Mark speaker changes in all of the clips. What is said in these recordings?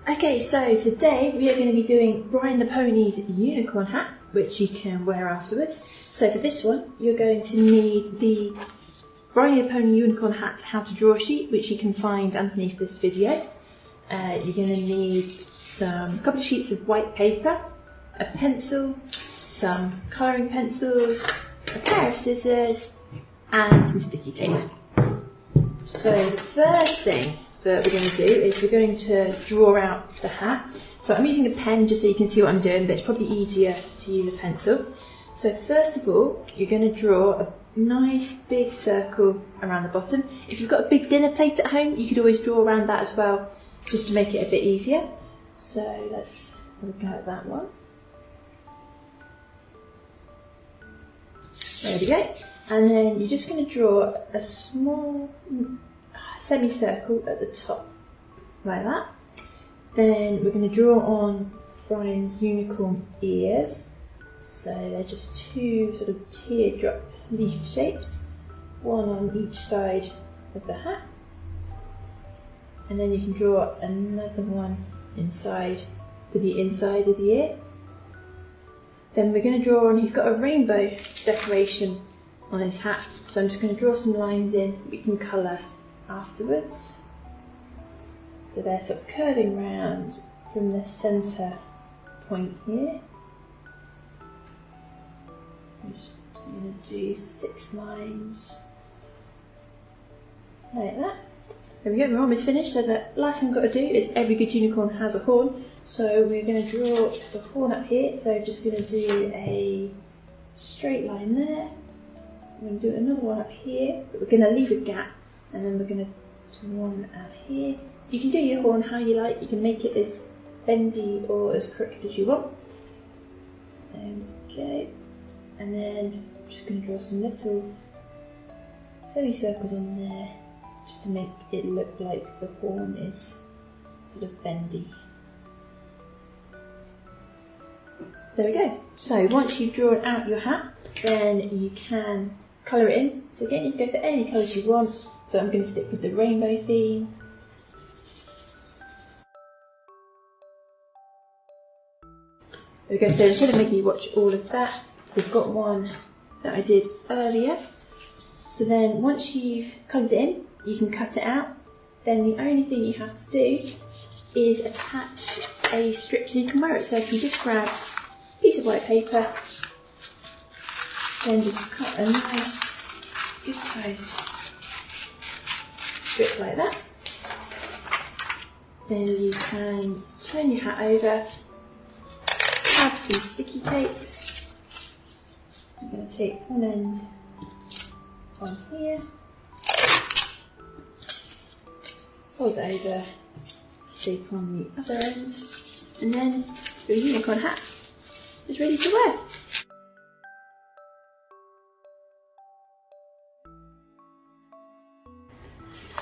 Speaker 1: Okay, so today we are going to be doing Brian the Pony's unicorn hat, which you can wear afterwards. So for this one, you're going to need the Brian the Pony unicorn hat how to draw sheet, which you can find underneath this video. You're going to need a couple of sheets of white paper, a pencil, some colouring pencils, a pair of scissors, and some sticky tape. So the first thing that we're going to do is we're going to draw out the hat. So I'm using a pen just so you can see what I'm doing, but it's probably easier to use a pencil. So first of all, you're going to draw a nice big circle around the bottom. If you've got a big dinner plate at home, you could always draw around that as well, just to make it a bit easier. So let's have a go at that one. There we go. And then you're just going to draw a small semicircle at the top, like that. Then we're going to draw on Brian's unicorn ears. So they're just two sort of teardrop leaf shapes, one on each side of the hat. And then you can draw another one inside for the inside of the ear. Then we're going to draw on, he's got a rainbow decoration on his hat, so I'm just going to draw some lines in we can colour afterwards. So they're sort of curving round from the centre point here. I'm just going to do 6 lines like that. There we go, we're almost finished. So the last thing I've got to do is every good unicorn has a horn. So we're going to draw the horn up here. So I'm just going to do a straight line there. I'm going to do another one up here, but we're going to leave a gap, and then we're going to do one out here. You can do your horn how you like. You can make it as bendy or as crooked as you want. Okay, and then I'm just going to draw some little semicircles on there, just to make it look like the horn is sort of bendy. There we go. So once you've drawn out your hat, then you can colour it in. So again, you can go for any colours you want. So I'm going to stick with the rainbow theme. There we go. So instead of making you watch all of that, we've got one that I did earlier. So then once you've coloured it in, you can cut it out. Then the only thing you have to do is attach a strip so you can wear it. So if you just grab a piece of white paper, then just cut a nice good size strip like that. Then you can turn your hat over, grab some sticky tape. I'm going to take one end on here, fold it over, tape on the other end, and then your unicorn hat is ready to wear.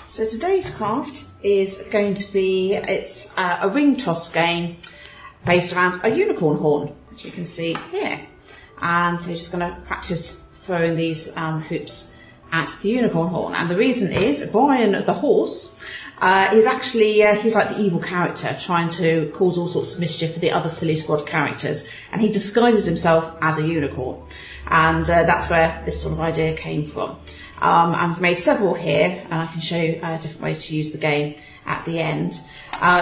Speaker 2: So today's craft is going to be, it's a ring toss game based around a unicorn horn, as you can see here. And so you're just going to practice throwing these hoops at the unicorn horn. And the reason is, Brian the horse is actually, he's like the evil character trying to cause all sorts of mischief for the other Silly Squad characters. And he disguises himself as a unicorn. And that's where this sort of idea came from. I've made several here, and I can show you different ways to use the game at the end.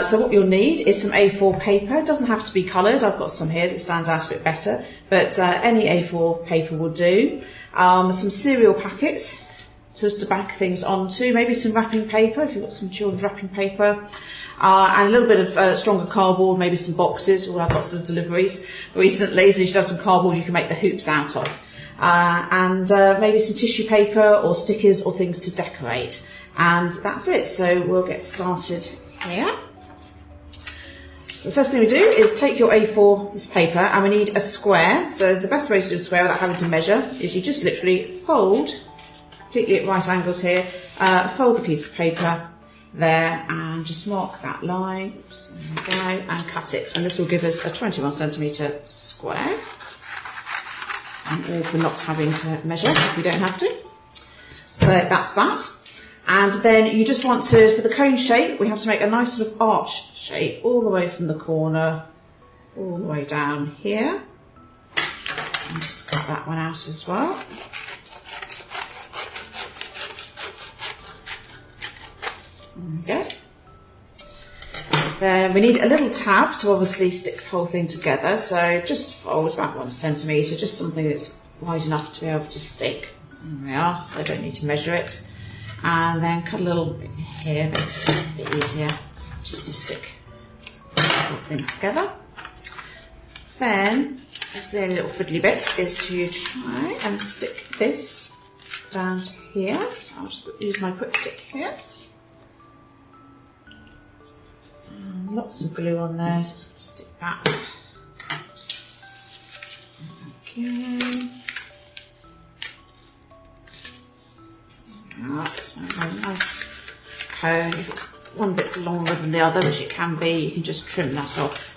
Speaker 2: So what you'll need is some A4 paper. It doesn't have to be coloured. I've got some here that stands out a bit better, but any A4 paper will do. Some cereal packets just to back things onto, maybe some wrapping paper if you've got some children's wrapping paper, and a little bit of stronger cardboard, maybe some boxes. I've got some deliveries recently, so you should have some cardboard you can make the hoops out of. And maybe some tissue paper or stickers or things to decorate. And that's it, so we'll get started here. The first thing we do is take your A4 piece of paper, and we need a square. So the best way to do a square without having to measure is you just literally fold, completely at right angles here, fold the piece of paper there and just mark that line, oops, there we go, and cut it. And this will give us a 21cm square. And all for not having to measure if we don't have to. So that's that. And then you just want to, for the cone shape, we have to make a nice sort of arch shape all the way from the corner, all the way down here. And just cut that one out as well. There we go. Then we need a little tab to obviously stick the whole thing together, so just fold about 1 centimetre, just something that's wide enough to be able to stick. There we are, so I don't need to measure it. And then cut a little bit here, makes it a bit easier just to stick the whole thing together. Then, just the only little fiddly bit is to try and stick this down to here. So I'll just use my quick stick here. And lots of glue on there, so just stick that. Okay. So a nice cone. If it's one bit's longer than the other, which it can be, you can just trim that off.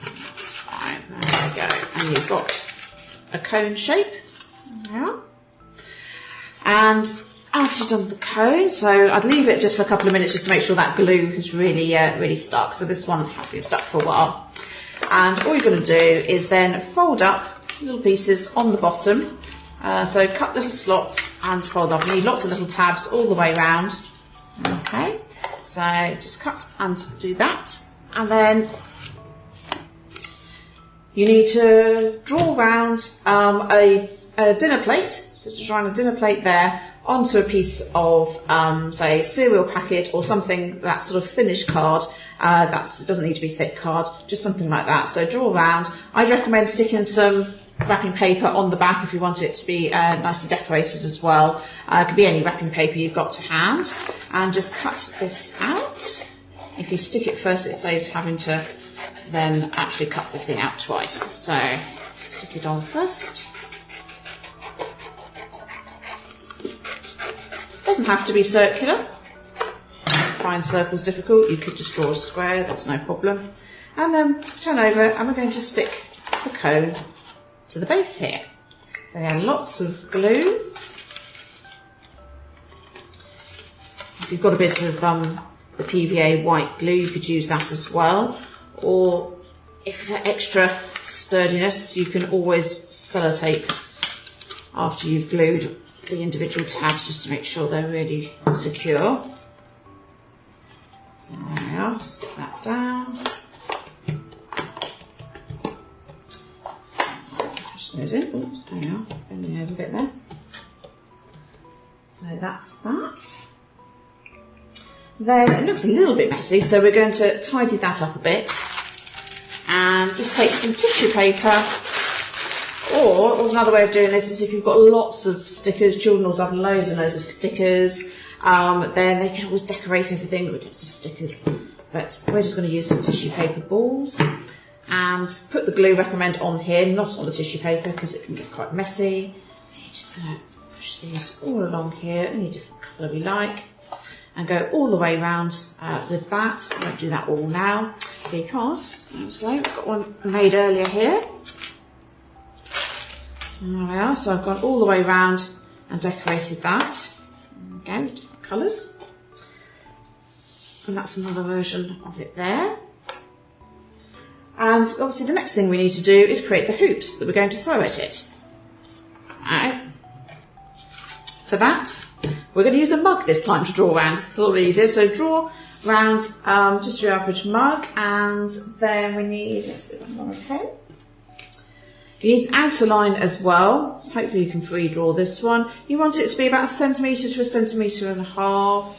Speaker 2: That's fine. There we go. And you've got a cone shape. Yeah. And after you've done the cone, so I'd leave it just for a couple of minutes just to make sure that glue has really stuck. So this one has been stuck for a while. And all you're going to do is then fold up little pieces on the bottom. So cut little slots and fold up. You need lots of little tabs all the way around. Okay, so just cut and do that. And then you need to draw around a dinner plate. So just draw on a dinner plate there onto a piece of, say, cereal packet or something, that sort of thinnish card. It doesn't need to be thick card, just something like that. So draw around. I'd recommend sticking some wrapping paper on the back if you want it to be nicely decorated as well. It could be any wrapping paper you've got to hand. And just cut this out. If you stick it first, it saves having to then actually cut the thing out twice. So stick it on first. Doesn't have to be circular. Find circles difficult, you could just draw a square, that's no problem. And then turn over and we're going to stick the cone to the base here. So yeah, lots of glue. If you've got a bit of the PVA white glue, you could use that as well. Or if for extra sturdiness, you can always sellotape after you've glued the individual tabs just to make sure they're really secure. So there we are, stick that down. Push those in. Oops, there we are, bending over a bit there. So that's that. Then it looks a little bit messy, so we're going to tidy that up a bit and just take some tissue paper. Or another way of doing this is if you've got lots of stickers, children always have loads and loads of stickers, then they can always decorate everything with lots of stickers. But we're just going to use some tissue paper balls and put the glue, recommend, on here, not on the tissue paper because it can get quite messy. You're just going to push these all along here, any different colour we like, and go all the way around with that. I won't do that all now because, so I've got one made earlier here. There we are, so I've gone all the way around and decorated that. There we go, different colours. And that's another version of it there. And obviously the next thing we need to do is create the hoops that we're going to throw at it. So, for that, we're going to use a mug this time to draw around. It's a little easier, so draw around just your average mug, and then we need, let's see if I'm okay. You need an outer line as well, so hopefully you can free draw this one. You want it to be about 1 centimetre to 1.5 centimetres,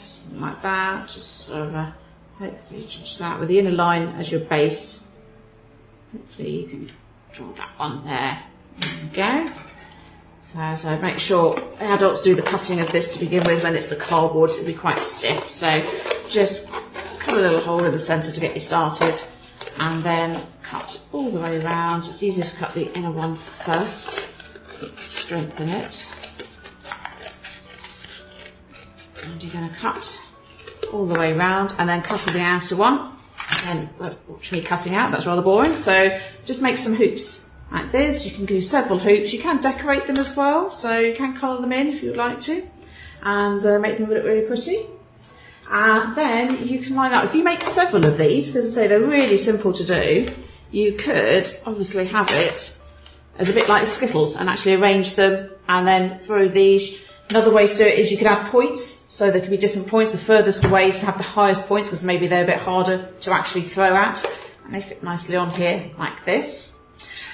Speaker 2: something like that. Just sort of hopefully judge that with the inner line as your base. Hopefully you can draw that one there. There we go. So make sure adults do the cutting of this to begin with. When it's the cardboard, it'll be quite stiff. So just cut a little hole in the centre to get you started. And then cut all the way around. It's easier to cut the inner one first, strengthen it. And you're going to cut all the way around and then cut the outer one. And watch me cutting out, that's rather boring. So just make some hoops like this. You can do several hoops. You can decorate them as well, so you can colour them in if you would like to, and make them look really pretty. And then you can line up. If you make several of these, because I say they're really simple to do, you could obviously have it as a bit like Skittles and actually arrange them and then throw these. Another way to do it is you could add points, so there could be different points. The furthest away you can have the highest points because maybe they're a bit harder to actually throw at, and they fit nicely on here like this.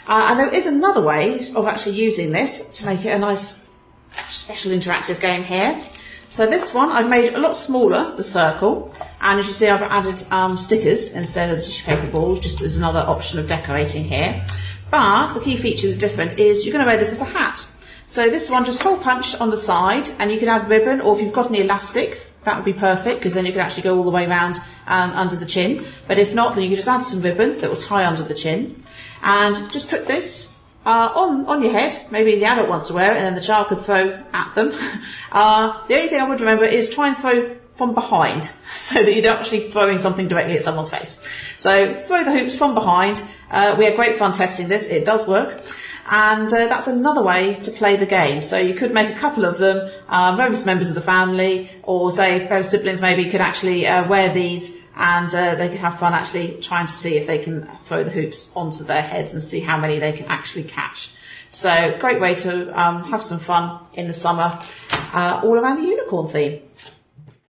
Speaker 2: And there is another way of actually using this to make it a nice special interactive game here. So this one I've made a lot smaller, the circle, and as you see I've added stickers instead of the tissue paper balls, just as another option of decorating here. But the key features are different is you're going to wear this as a hat. So this one, just hole punch on the side, and you can add ribbon, or if you've got any elastic, that would be perfect, because then you can actually go all the way around under the chin. But if not, then you can just add some ribbon that will tie under the chin. And just put this on your head. Maybe the adult wants to wear it, and then the child could throw at them. The only thing I would remember is try and throw from behind, so that you're not actually throwing something directly at someone's face. So throw the hoops from behind. We had great fun testing this. It does work. And that's another way to play the game. So you could make a couple of them, various members of the family, or say various siblings maybe could actually wear these, and they could have fun actually trying to see if they can throw the hoops onto their heads and see how many they can actually catch. So great way to have some fun in the summer all around the unicorn theme.